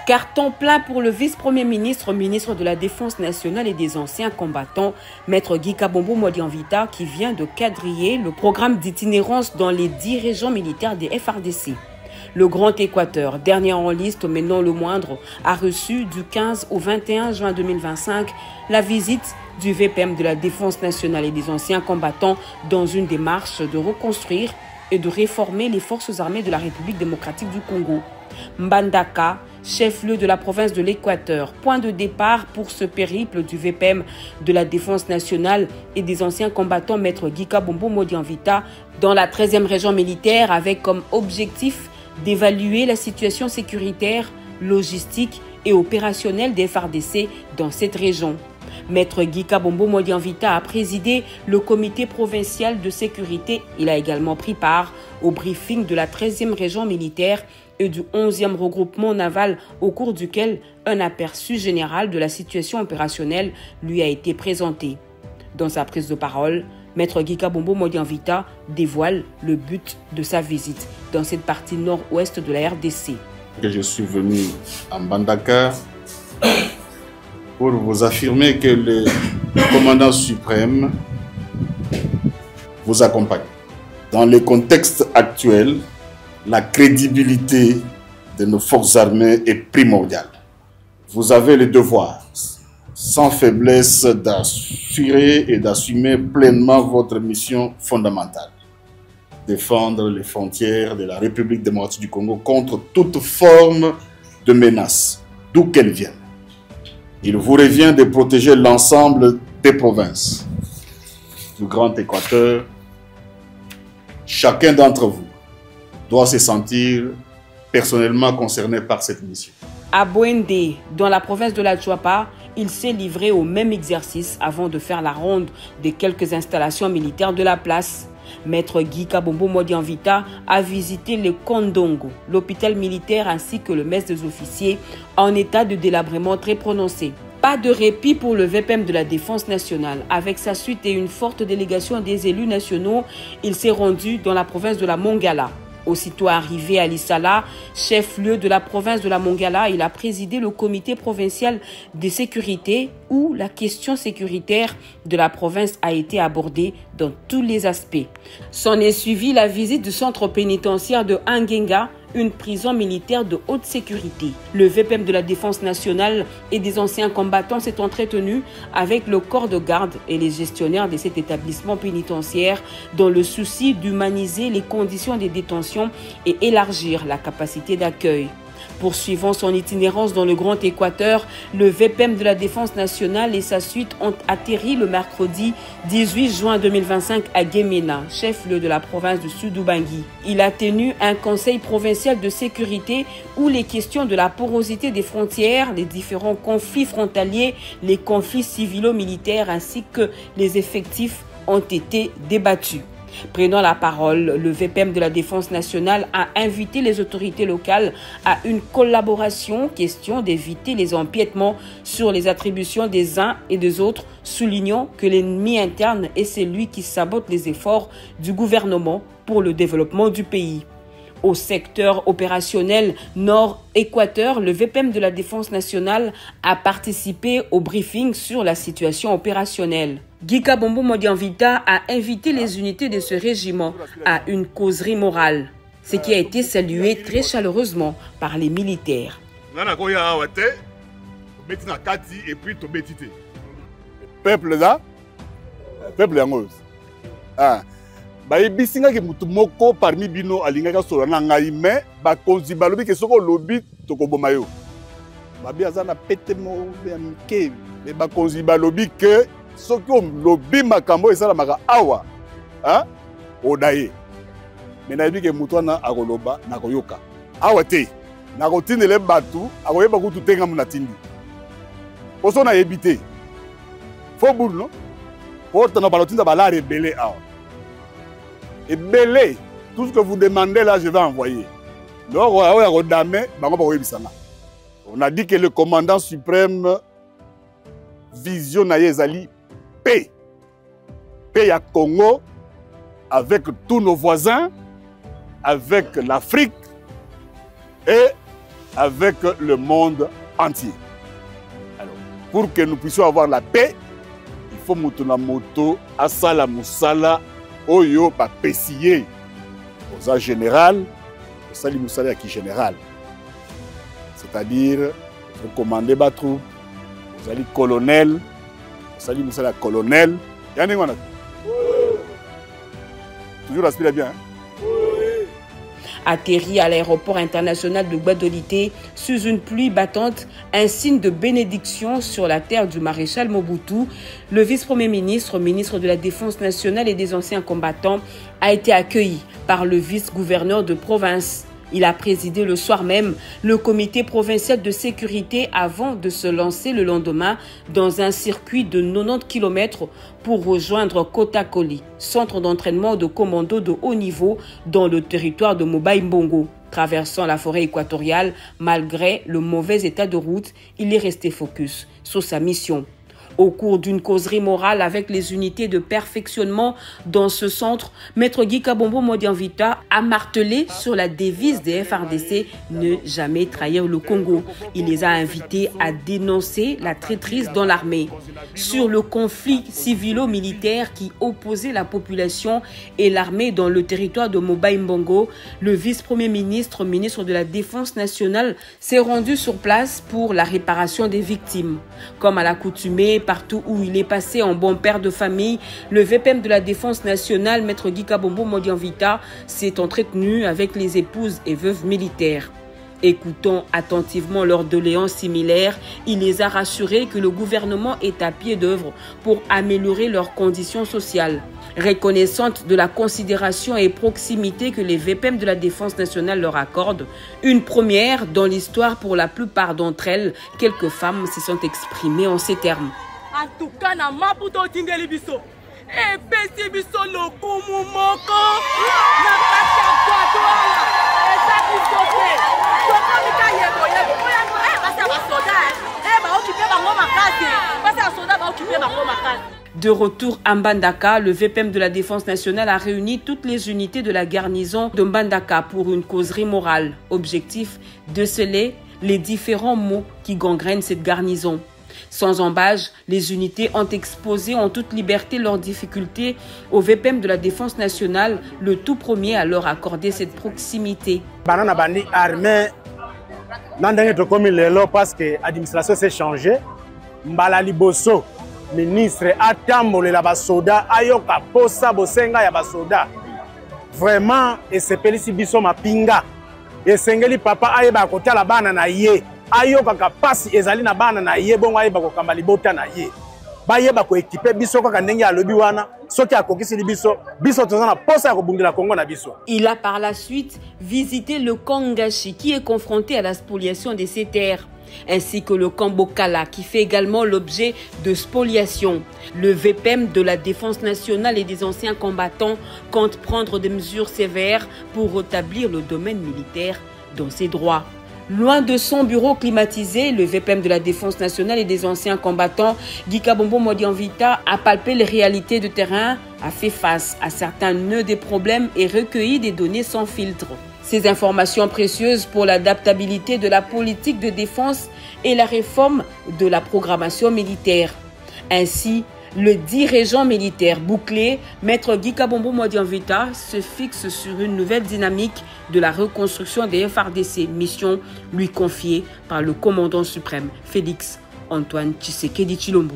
Carton plein pour le vice-premier ministre, ministre de la Défense nationale et des anciens combattants, Maître Guy Kabombo Modianvita, qui vient de quadriller le programme d'itinérance dans les 10 régions militaires des FARDC. Le Grand Équateur, dernier en liste mais non le moindre, a reçu du 15 au 21 juin 2025 la visite du VPM de la Défense nationale et des anciens combattants dans une démarche de reconstruire et de réformer les forces armées de la République démocratique du Congo. Mbandaka, chef-lieu de la province de l'Équateur, point de départ pour ce périple du VPM de la Défense nationale et des anciens combattants Maître Guy Kabombo Modianvita dans la 13e région militaire avec comme objectif d'évaluer la situation sécuritaire, logistique et opérationnelle des FARDC dans cette région. Maître Guy Kabombo Modianvita a présidé le comité provincial de sécurité. Il a également pris part au briefing de la 13e région militaire et du 11e regroupement naval au cours duquel un aperçu général de la situation opérationnelle lui a été présenté. Dans sa prise de parole, Maître Guy Kabombo Modianvita dévoile le but de sa visite dans cette partie nord-ouest de la RDC. Je suis venu à Mbandaka pour vous affirmer que le commandant suprême vous accompagne. Dans le contexte actuel, la crédibilité de nos forces armées est primordiale. Vous avez le devoir, sans faiblesse, d'assurer et d'assumer pleinement votre mission fondamentale. Défendre les frontières de la République démocratique du Congo contre toute forme de menace, d'où qu'elle vienne. Il vous revient de protéger l'ensemble des provinces du Grand Équateur. Chacun d'entre vous doit se sentir personnellement concerné par cette mission. À Bouendé, dans la province de la Tchouapa, il s'est livré au même exercice avant de faire la ronde des quelques installations militaires de la place. Maître Guy Kabombo Modianvita a visité le Kondongo, l'hôpital militaire ainsi que le mess des officiers en état de délabrement très prononcé. Pas de répit pour le VPM de la Défense nationale. Avec sa suite et une forte délégation des élus nationaux, il s'est rendu dans la province de la Mongala. Aussitôt arrivé à Lissala, chef-lieu de la province de la Mongala, il a présidé le comité provincial de sécurité où la question sécuritaire de la province a été abordée dans tous les aspects. S'en est suivi la visite du centre pénitentiaire de Angenga, une prison militaire de haute sécurité. Le VPM de la Défense nationale et des anciens combattants s'est entretenu avec le corps de garde et les gestionnaires de cet établissement pénitentiaire dans le souci d'humaniser les conditions de détention et élargir la capacité d'accueil. Poursuivant son itinérance dans le Grand Équateur, le VPM de la Défense nationale et sa suite ont atterri le mercredi 18 juin 2025 à Guémena, chef-lieu de la province de Sud-Ubangui. Il a tenu un conseil provincial de sécurité où les questions de la porosité des frontières, les différents conflits frontaliers, les conflits civilo-militaires ainsi que les effectifs ont été débattus. Prenant la parole, le VPM de la Défense nationale a invité les autorités locales à une collaboration, question d'éviter les empiètements sur les attributions des uns et des autres, soulignant que l'ennemi interne est celui qui sabote les efforts du gouvernement pour le développement du pays. Au secteur opérationnel Nord-Équateur, le VPM de la Défense nationale a participé au briefing sur la situation opérationnelle. Guy Kabombo Modianvita a invité les unités de ce régiment à une causerie morale, ce qui a été salué très chaleureusement par les militaires. Peuple là, peuple yango. Bayebisinga ke mutu moko parmi bino alingaka solo na ngai mais ba konzi balobi ke soko lobi tokoboma yo. Babi azana pete mo ke me ba konzi balobi ke soko lobi makambo esala maka awa. Hein? Odaye. Mais na ke mutu na akoloba na koyoka. Awa te. Na kotinele batu akoyeba kutu tenga muna tindi. Oso na yebite. Fo boule non? Porte na balotinda bala rebelle awa. Et belé, tout ce que vous demandez là, je vais envoyer. On a dit que le commandant suprême vision Ezali paix. Paix à Congo, avec tous nos voisins, avec l'Afrique et avec le monde entier. Alors, pour que nous puissions avoir la paix, il faut mutuna moto asala musala oyo ba pesiye aux général, sali musala qui général. C'est-à-dire vous commandez ba troupe, vous allez colonel, sali musala colonel, yani ngwana. Toujours aspire bien. Hein? Atterri à l'aéroport international de Gbadolité sous une pluie battante, un signe de bénédiction sur la terre du maréchal Mobutu, le vice-premier ministre, ministre de la Défense nationale et des anciens combattants, a été accueilli par le vice-gouverneur de province. Il a présidé le soir même le comité provincial de sécurité avant de se lancer le lendemain dans un circuit de 90 km pour rejoindre Kotakoli, centre d'entraînement de commando de haut niveau dans le territoire de Mobaye Mbongo. Traversant la forêt équatoriale, malgré le mauvais état de route, il est resté focus sur sa mission. Au cours d'une causerie morale avec les unités de perfectionnement dans ce centre, Maître Guy Kabombo Modianvita a martelé sur la devise des FRDC « Ne jamais trahir le Congo ». Il les a invités à dénoncer la traîtrise dans l'armée. Sur le conflit civilo-militaire qui opposait la population et l'armée dans le territoire de Mobaye Mbongo, le vice-premier ministre, ministre de la Défense nationale, s'est rendu sur place pour la réparation des victimes. Comme à l'accoutumée, partout où il est passé en bon père de famille, le VPM de la Défense nationale, Maître Guy Kabombo Modianvita, s'est entretenu avec les épouses et veuves militaires. Écoutant attentivement leurs doléances similaires, il les a rassurés que le gouvernement est à pied d'œuvre pour améliorer leurs conditions sociales. Reconnaissante de la considération et proximité que les VPM de la Défense nationale leur accordent, une première dans l'histoire pour la plupart d'entre elles, quelques femmes se sont exprimées en ces termes. En tout cas, na maputo tingeli biso. E pesi biso lokumu moko. Na kati ya Guadoala. Eza biso te. Toko mika yebo yebo. Basa ba soda. Ba occupé bango makasi. Basa soda ba occupé bango makasi. De retour à Mbandaka, le VPM de la Défense nationale a réuni toutes les unités de la garnison de Mbandaka pour une causerie morale. Objectif, déceler les différents maux qui gangrènent cette garnison. Sans embâche, les unités ont exposé en toute liberté leurs difficultés au VPM de la Défense nationale, le tout premier à leur accorder cette proximité. Banana bandi armée, comme parce que l'administration s'est changée. Mbala liboso, ministre atambole la basoda, ayoka posa bosenga ya basoda. Vraiment, et c'est pelisi biso mapinga. Et sengeli papa ayeba kota la bana na ye. Ayoka kapasi ezali na bana na ye bongo ayeba ko kamba libota na ye. Ba yeba ko équiper biso kaka ndenge alobi wana soki akokisi biso biso tozana posa ya kobundela Congo na biso. Il a par la suite visité le Kangashi qui est confronté à la spoliation de ses terres, ainsi que le Kambokala qui fait également l'objet de spoliation. Le VPM de la Défense nationale et des anciens combattants compte prendre des mesures sévères pour rétablir le domaine militaire dans ses droits. Loin de son bureau climatisé, le VPM de la Défense nationale et des anciens combattants, Guy Kabombo Modianvita a palpé les réalités de terrain, a fait face à certains nœuds des problèmes et recueilli des données sans filtre. Ces informations précieuses pour l'adaptabilité de la politique de défense et la réforme de la programmation militaire. Ainsi, le dirigeant militaire bouclé, Maître Guy Kabombo Modianvita, se fixe sur une nouvelle dynamique de la reconstruction des FRDC, mission lui confiée par le commandant suprême Félix Antoine Tshisekedi Tshilombo.